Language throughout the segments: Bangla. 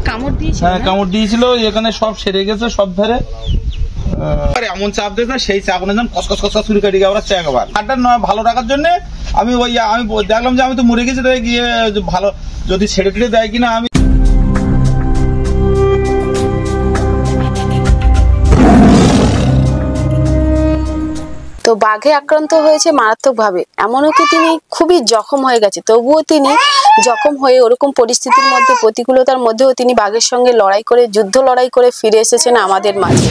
কামড় দিয়েছিল? হ্যাঁ কামড় দিয়েছিল, এখানে সব সেরে গেছে সব ধরে। এমন চাপ দিয়েছে সেই চাপ অনুযায়ী কসকস কসকস চুরি কাটি আমরা একবার আটটা নয় ভালো রাখার জন্য আমি দেখলাম যে আমি তো মরে গেছি, তাই গিয়ে ভালো যদি ছেড়ে টেড়ে দেয় কিনা আমি। তো বাঘে আক্রান্ত হয়েছে মারাত্মকভাবে, এমনও কি তিনি খুবই জখম হয়ে গেছে, তবুও তিনি জখম হয়ে ওরকম পরিস্থিতির মধ্যে প্রতিকূলতার মধ্যেও তিনি বাঘের সঙ্গে লড়াই করে যুদ্ধ লড়াই করে ফিরে এসেছেন আমাদের মাঝে।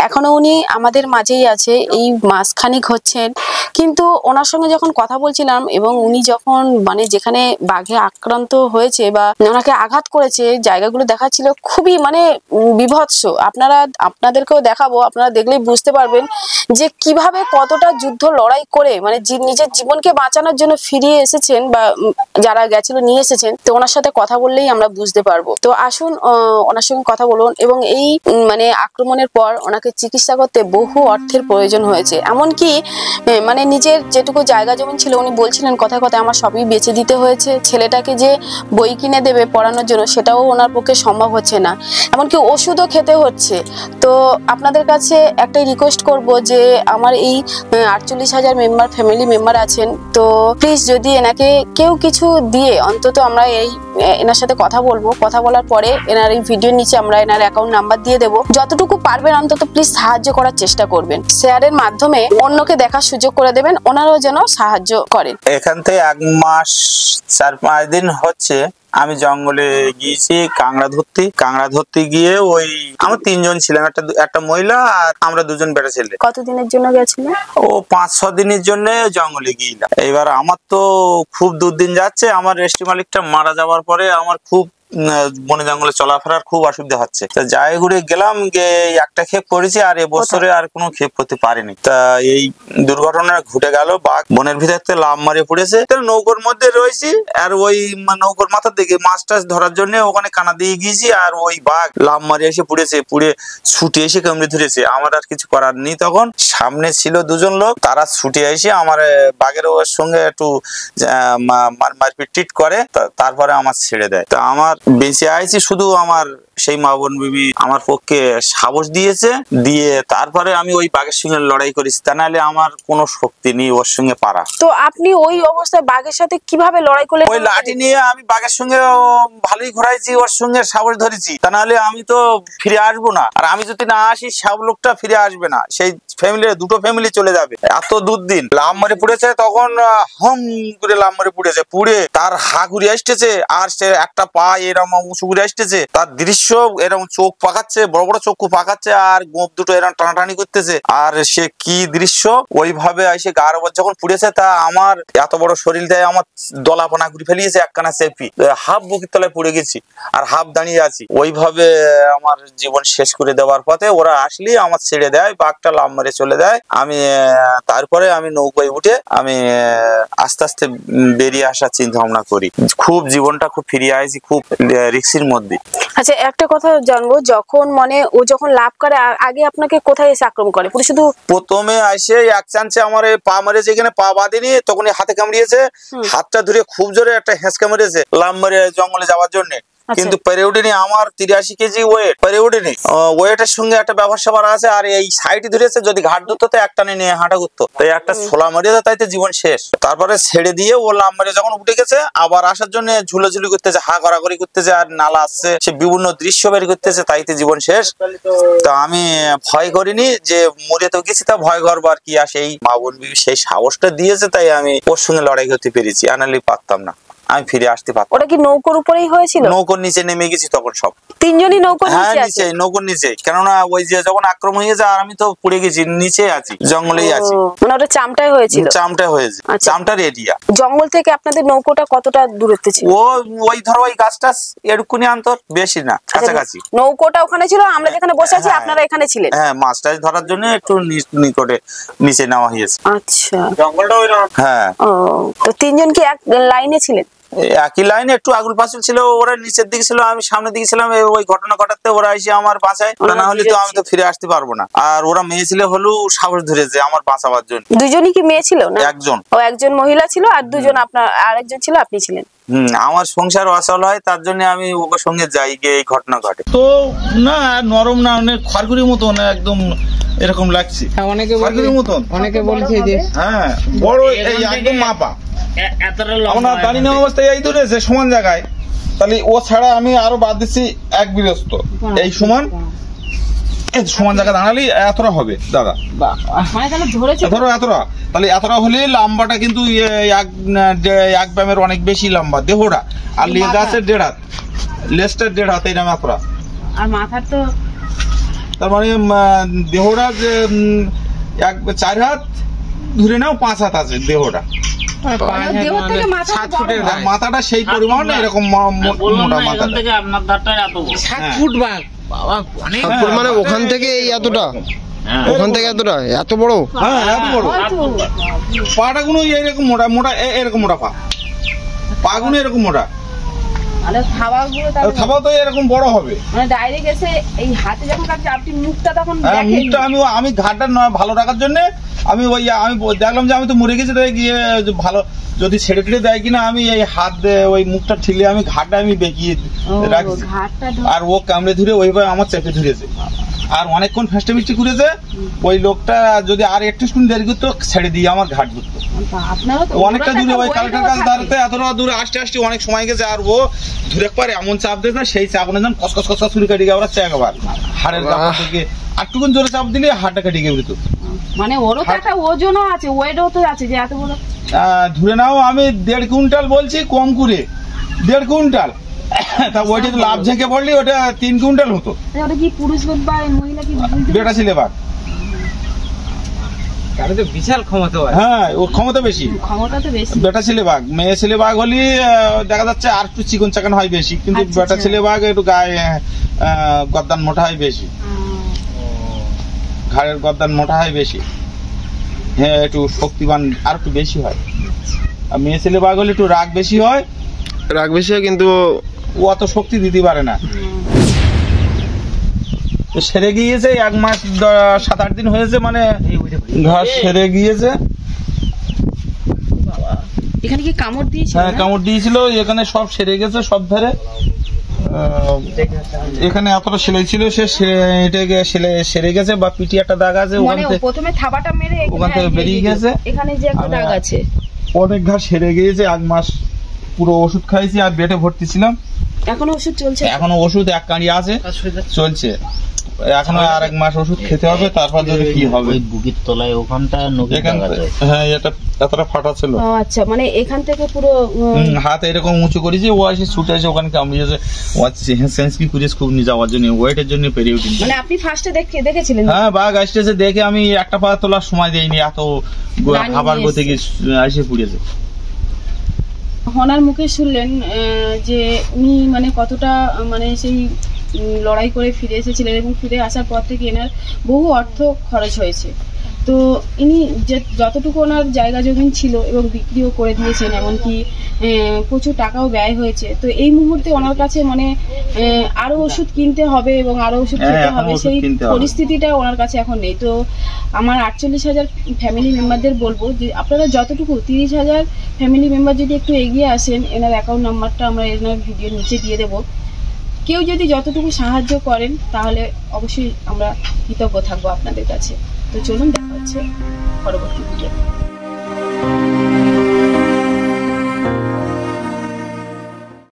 এখনো উনি আমাদের মাঝেই আছে, এই মাসখানেক হচ্ছেন। কিন্তু ওনার সঙ্গে যখন কথা বলছিলাম এবং উনি যখন মানে যেখানে বাঘে আক্রান্ত হয়েছে বা ওনাকে আঘাত করেছে জায়গাগুলো দেখাচ্ছিল খুবই মানে বিভৎস। আপনাদেরকেও দেখাবো, আপনারা দেখলেই বুঝতে পারবেন যে কিভাবে কতটা যুদ্ধ লড়াই করে মানে নিজের জীবনকে বাঁচানোর জন্য ফিরিয়ে এসেছেন বা যারা গেছিল নিয়ে এসেছেন। তো ওনার সাথে কথা বললেই আমরা বুঝতে পারবো। তো আসুন ওনার সঙ্গে কথা বলুন। এবং এই মানে আক্রমণের পর ওনাকে চিকিৎসা করতে বহু অর্থের প্রয়োজন হয়েছে, এমনকি মানে নিজের যেটুকু জায়গা জমি ছিল উনি বলছিলেন কথায় কথায় আমার সবই বেচে দিতে হয়েছে। ছেলেটাকে যে বই কিনে দেবে পড়ানোর জন্য সেটাও ওনার পক্ষে সম্ভব হচ্ছে না, এমনকি ওষুধও খেতে হচ্ছে। তো আপনাদের কাছে একটাই রিকোয়েস্ট করব যে আমার এই 48,000 ফ্যামিলি মেম্বার আছেন, তো প্লিজ যদি এনাকে কেউ কিছু দিয়ে অন্তত আমরা এনার সাথে কথা বলবো, কথা বলার পরে এনার এই ভিডিওর নিচে আমরা এনার অ্যাকাউন্ট নাম্বার দিয়ে দেবো। যতটুকু পারবেন অন্তত প্লিজ সাহায্য করার চেষ্টা করবেন, শেয়ারের মাধ্যমে অন্যকে দেখার সুযোগ করে দেবেন, ওনারাও যেন সাহায্য করেন। এখান থেকে 1 মাস 4-5 দিন হচ্ছে আমি জঙ্গলে গিয়েছি কাংড়া ধরতে গিয়ে ওই আমরা 3 জন ছিলাম, একটা মহিলা আর আমরা 2 জন বেটা ছেলে। কতদিনের জন্য গেছিলেন? ও 5-6 দিনের জন্য জঙ্গলে গিয়েছিলাম। এবার আমার তো খুব দুর্দিন যাচ্ছে, আমার রেস্টি মালিকটা মারা যাওয়ার পরে আমার খুব বনে জঙ্গলে চলাফেরার খুব অসুবিধা হচ্ছে। তা যাই ঘুরে গেলাম, একটা ক্ষেপ করেছি আর এবছরে আর কোনো ক্ষেপ করতে পারিনি। তা এই দুর্ঘটনা ঘটে গেল, বাঘ বনের ভিতর থেকে লাফ মারিয়ে পড়েছে। নৌকোর মধ্যে রয়েছি আর ওই নৌকোর মাথার দিকে মাছ টাছ ধরার জন্য ওখানে কানা দিয়ে গিয়েছি, আর ওই বাঘ লাফ মারিয়ে এসে পুড়ে ছুটে এসে কামড়ে ধরেছে। আমার আর কিছু করার নেই, তখন সামনে ছিল 2 জন লোক, তারা ছুটে এসে আমার বাঘের ওর সঙ্গে একটু মারপিট করে, তারপরে আমার ছেড়ে দেয়। তা আমার বেঁচে আইছি শুধু আমার সেই মা বোন বিবি আমার পক্ষে সাহস দিয়ে তারপরে আমি ওই বাঘের সঙ্গে লড়াই করেছি, তা নাহলে আমার কোনো শক্তি নেই ওর সঙ্গে পারা। তো আপনি ওই অবস্থায় বাঘের সাথে কিভাবে লড়াই করলেন? ওই লাঠি নিয়ে আমি বাঘের সঙ্গে ভালোই ঘোরাইছি, ওর সঙ্গে সাহস ধরেছি, তা নাহলে আমি তো ফিরে আসবো না। আর আমি যদি না আসি সব লোকটা ফিরে আসবে না, সেই দুটো ফ্যামিলি চলে যাবে। এত দুর্দিন লাভ মারে পুড়েছে, তখন হম করে লাভ মারে পুড়ে তার হা ঘুরে আসতেছে আর সে একটা পা এরকম উঁচু ঘুরে আসতেছে, তার দৃশ্য এরকম চোখ পাকাচ্ছে, বড় বড় চক্ষু পাকাচ্ছে আর গোপ দুটো এরকম টানাটানি করতেছে। আর সে কি দৃশ্য ওইভাবে এসে গার উপর যখন পুড়েছে, তা আমার এত বড় শরীরটাই আমার দলাপনা ঘুরে ফেলিয়েছে, একখানা চেপি হাফ বুকের তলায় পড়ে গেছি আর হাফ দাঁড়িয়ে আছি। ওইভাবে আমার জীবন শেষ করে দেওয়ার পথে ওরা আসলে আমার ছেড়ে দেয়, বাঘটা লাভ মারে চলে যায়। আমি তারপরে আমি নৌকায় উঠে আমি আস্তে আস্তে বেরিয়ে আসার চিন্তা ভাবনা করি। খুব জীবনটা খুব ফিরিয়ে আসি, খুব রিস্কের মধ্যে। আচ্ছা একটা কথা জানবো, যখন মানে ও যখন লাভ করে আগে আপনাকে কোথায় এসে আক্রমণ করে? পুরো শুধু প্রথমে এসে এক চান্সে আমার পা মারেছে, এখানে পা বাঁধেনি, তখন হাতে কামড়িয়েছে, হাতটা ধরে খুব জোরে একটা হেঁচকা মেরেছে লাভ মারে জঙ্গলে যাওয়ার জন্য, কিন্তু পেরে উঠেনি। আমার 83 কেজি ওয়েট, পেরে উঠেনি। ওয়েটের সঙ্গে একটা ব্যবহার স্যাপার আছে, আর এই সাইড ধরেছে, যদি ঘাট ধরতো তো একটানে নিয়ে হাঁটা করতো, তাই একটা ছোলা মারিয়েছে, তাইতে জীবন শেষ। তারপরে ছেড়ে দিয়ে ও লাভ মারিয়ে যখন উঠে গেছে আবার আসার জন্য ঝুলোঝুলি করতেছে, হা করাকরি করতেছে, আর নালা আসছে, সে বিভিন্ন দৃশ্য বের করতেছে, তাইতে জীবন শেষ। তা আমি ভয় করিনি, যে মরে তো গেছি, তা ভয় করবার কি, আর সেই মা বোন বিবি সেই সাহসটা দিয়েছে, তাই আমি ওর সঙ্গে লড়াই করতে পেরেছি, আনালি পারতাম না, আমি ফিরে আসতে পারতাম। ওটা কি নৌকোর উপরেই হয়েছিল? নৌকোর নিচে নেমে গেছি তখন সব 3 জনই নৌকোর নিচে আছে? নিচে, নৌকোর নিচে, কেননা ওই যে যখন আক্রমণ হয়েছে আর আমি তো পড়ে গেছি, নিচে আছি, জঙ্গলেই আছি। মানে ওটা চামটায় হয়েছিল? চামটা হয়েছে, চামটার এরিয়া। জঙ্গল থেকে আপনাদের নৌকোটা কতটা দূরত্বে ছিল? ওই ধরো ওই গাছটা এরকুনি আন্তর, বেশি না, কাছাকাছি। নৌকোটা ওখানে ছিল, আমরা যেখানে বসে আছি আপনারা এখানে ছিলেন? হ্যাঁ, মাছ টাছ ধরার জন্য একটু নিকটে নিচে নেওয়া হয়েছে। আচ্ছা, জঙ্গলটা ওইরকম। হ্যাঁ। তো 3 জন কি এক লাইনে ছিলেন? একই লাইনে একটু আগুল পাঁচুল ছিল, ওরা নিচের দিকে ছিল, আমি সামনের দিকে ছিলাম। ওই ঘটনা ঘটাতে ওরা এসে আমার বাঁচায়, তা না হলে তো আমি তো ফিরে আসতে পারবো না। আর ওরা মেয়ে ছিল হলেও সাহস ধরেছে আমার বাঁচাবার জন্য। দুজনই কি মেয়ে ছিল না? একজন। ও একজন মহিলা ছিল আর দুজন আপনার, আরেকজন ছিল আপনি ছিলেন। আমার সংসার অচল হয়, তার জন্য আমি ওর সঙ্গে যাই গিয়ে এই ঘটনা ঘটে। তো না নরম না, অনেক খড়গুড়ির মতন একদম এরকম লাগছে, খড়গুড়ির মতন। অনেকে বলছে যে হ্যাঁ বড়, এই একদম মাপা। আমরা দাঁড়িয়ে নেওয়া অবস্থায় এই ধরেছে সমান জায়গায়, তাহলে ও ছাড়া আমি আরো বাদ দিচ্ছি এক বিরস্ত, এই সমান সমান জায়গা দাঁড়ালে এতটা হবে দাদা। মানে তাহলে ধরেছে ধরো এতটা, তাহলে এতটা হলে লম্বাটা কিন্তু এক ব্যামের অনেক বেশি লম্বা দেহটা, আর লেজ আছে 1.5 হাত, লেজটা 1.5 হাত, এইরকম এতটা। আর মাথার তো তার মানে দেহটা যে 4 হাত ধরে নাও, 5 হাত আছে দেহটা, আর মাথাটা সেই পরিমাণ এরকম মোটা মাথা। 7 ফুট বাঘ বাবা, অনেক মানে ওখান থেকে এই এতটা, ওখান থেকে এতটা, এত বড়। হ্যাঁ এত বড়। পাটা গুলো এরকম মোটা মোটা, এরকম মোটা পা গুলো এরকম মোটা, থাবা তো এরকম বড় হবে। মানে ডাইরেক্ট এসে এই হাতে যখন কাটছে আপনি মুখটা তখন মুখটা আমি ঘাটটা ভালো রাখার জন্য আমি দেখলাম যে আমি তো মরে গেছি, তাই গিয়ে ভালো যদি ছেড়ে টেড়ে দেয় কিনা আমি এই হাত ওই মুখটা ঠিলে আমি ঘাটটা আমি বেঁকিয়ে রাখছি, আর ও কামড়ে ধরে ওইভাবে আমার চেপে ধরেছে, আর অনেকক্ষণ ফেস্টে মিষ্টি ঘুরেছে। ওই লোকটা যদি আর একটু দেরি করতো ছেড়ে দিয়ে আমার ঘাট ধরতো। অনেকটা দূরে ওই কালেক্টর কাছে দাঁড়াতে এতটা দূরে আসতে আসতে অনেক সময় গেছে, আর ও ধরে পারে এমন চাপ দিয়েছে, সেই চাপ যেন কসকস কসকস ছুরি কাটি গিয়ে ওরা একবার হাড়ের কাপড় থেকে একটুকুন জোরে চাপ দিলে হাড়টা কাটি গিয়ে বেরোতো। মানে ওরও তো একটা ওজনও আছে, ওয়েটও তো আছে যে এত বড়। ধরে নাও আমি 1.5 কুইন্টাল বলছি, কম করে 1.5 কুইন্টাল, তা ওইটা লাভ ঝেঁকে পড়লি ওটা 3 কুইন্টাল হতো। ওটা কি পুরুষ বাঘ বা মহিলা কি? বেটা ছেলে বাঘ, তাহলে তো বিশাল ক্ষমতা হয়। হ্যাঁ ও ক্ষমতা বেশি, ক্ষমতা তো বেশি। বেটা ছেলে বাঘ, মেয়ে ছেলে বাঘ হলে দেখা যাচ্ছে আর একটু চিকন চাকান হয় বেশি, কিন্তু বেটা ছেলে বাঘ একটু গায়ে গদ্দান মোটা হয় বেশি, ঘাড়ের গদ্দান মোটা হয় বেশি, হ্যাঁ একটু শক্তিবান আর একটু বেশি হয়। আর মেয়ে ছেলে বাঘ হলে একটু রাগ বেশি হয়, রাগ বেশি হয় কিন্তু ও অত শক্তি দিতে পারে না। সেরে গিয়েছে 1 মাস 7-8 দিন হয়েছে, মানে ঘাস সেরে গিয়েছে। এখানে কি কামড় দিয়েছিল? হ্যাঁ কামড় দিয়েছিল, এখানে সব সেরে গেছে সব ধারে। এখানে এতটা সেলাই ছিল, সে এটাকে সেরে গেছে, বা পিটি একটা দাগ আছে, মানে প্রথমে থাবাটা মেরে ওখান থেকে বেরিয়ে গেছে, এখানে যে একটা দাগ আছে। অনেক ঘাস সেরে গিয়েছে, 1 মাস পুরো ওষুধ খাইছি, আর বেডে ভর্তি ছিলাম। এখনো ওষুধ চলছে? এখনো ওষুধ 1 কাঁড়ি আছে, চলছে, এখনো আর 1 মাস ওষুধ খেতে হবে, তারপর যদি কি হবে। বুকের তলায় ওখানটা হ্যাঁ এটা এতটা ফাটা ছিল। আচ্ছা, মানে এখান থেকে পুরো হাত এরকম উঁচু করেছি, ও এসে ছুটে এসে ওখানে কামড়িয়েছে, ও সেন্স কি করে খুব নিয়ে যাওয়ার জন্য, ওয়েটের জন্য পেরিয়ে উঠিনি। মানে আপনি ফার্স্টে দেখেছিলেন? হ্যাঁ বাঘ আসতেছে দেখে আমি একটা পা তোলার সময় দেইনি, এত খাবার গতে গিয়ে এসে পুড়েছে। হনার মুখে শুনলেন যে উনি মানে কতটা মানে সেই লড়াই করে ফিরে এসেছিলেন, এবং ফিরে আসার পর থেকে এনার বহু অর্থ খরচ হয়েছে। তো ইনি যে যতটুকু ওনার জায়গা জমি ছিল এবং বিক্রিও করে দিয়েছেন, এমনকি প্রচুর টাকাও ব্যয় হয়েছে। তো এই মুহূর্তে ওনার কাছে মানে আরো ওষুধ কিনতে হবে এবং আরো ওষুধ খেতে হবে, সেই পরিস্থিতিটা ওনার কাছে এখন নেই। তো আমার 48,000 ফ্যামিলি মেম্বারদের বলবো যে আপনারা যতটুকু 30,000 ফ্যামিলি মেম্বার যদি একটু এগিয়ে আসেন, এনার অ্যাকাউন্ট নাম্বারটা আমরা এনার ভিডিওর নিচে দিয়ে দেবো। কেউ যদি যতটুকু সাহায্য করেন তাহলে অবশ্যই আমরা কৃতজ্ঞ থাকবো আপনাদের কাছে। তো চলুন দেখা হচ্ছে পরবর্তী ভিডিও।